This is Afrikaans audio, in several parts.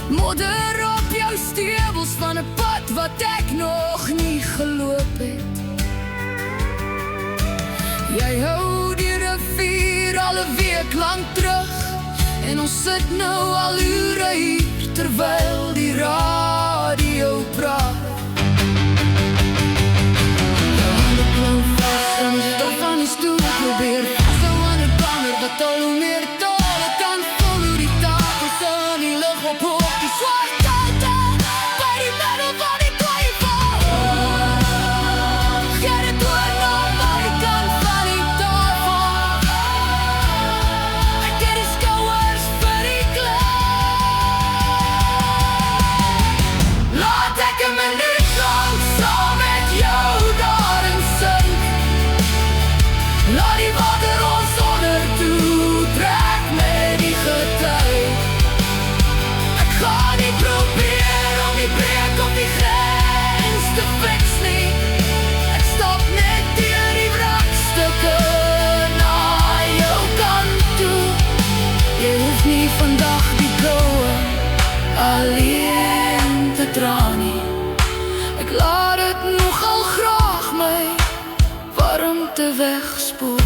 Modder op jou stewels van 'n pad wat ek nog nie geloop het. Jy hou die rivier al 'n week lang terug, en ons sit nou al ure hier terwyl die radio praat. Jou hande klou vas in die stof van die stoel, probeer vashou aan 'n kamer wat al hoe meer tale kan voel, hoe die tafels in die lug ophoog, die swart kalte by die middel van die twyfel. Gee dit oor na my kant van die tafel. Ek het die skouers vir die klem. Laat ek 'n minuut lang saam met jou daarin sink. Laat die water ons onder toe trek met die gety. Ek gaan nie probeer om die breek op die grens te fix nie. Ek stap net deur die wrakstukke na jou kant toe. Jy hoef nie vandag die koue alleen te dra nie. Ek laat dit nogal graag my warmte wegspoel.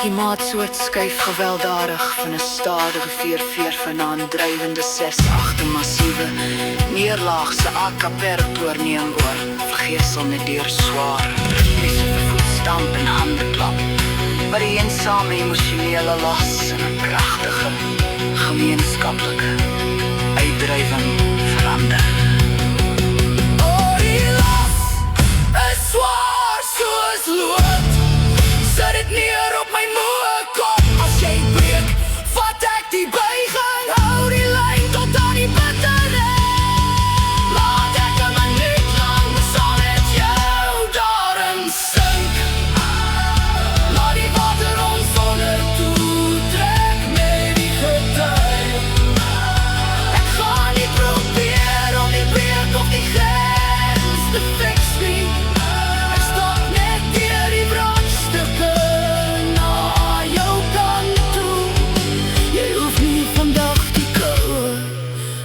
Die maatsoort skuif gewelddadig van 'n stadige veerveer van 'n aandrywende 6-8 massiewe neerlaagse AK-pertoorneem oor, vergeesel net deur swaar ritmiese voetstamp en handeklap, wat die eensame emosionele las in 'n kragtige gemeenskaplike uitdrywing verander. Die las is swaar soos lood. Sit dit neer op my moe kop. As jy breek, vat ek die buiging. Hou die lyn tot aan die bittere. Laat ek 'n minuut lang saam met jou daarin sink. Laat die water ons onder toe trek met die gety. Ek gaan nie probeer om die breek op die grens te fix nie. Ek stap net deur die wrakstukke na jou kant toe. Jy hoef nie vandag die koue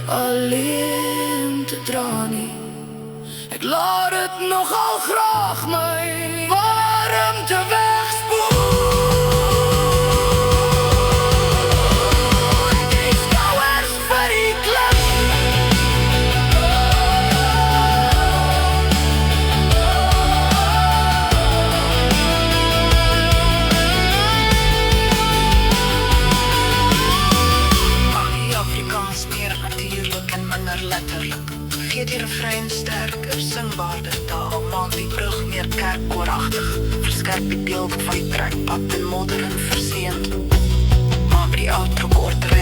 alleen te dra nie. Ek laat dit nogal graag my warmte wegspoel. Die skouers vir die klem. Die Afrikaans meer natuurlijk en minder letterlik. Gee die refrein sterker, singbaarder taal. Maak die brug meer kerkkooragtig. Verskerp die beeld van die trekpad en modder en verseend. Maak die outro korter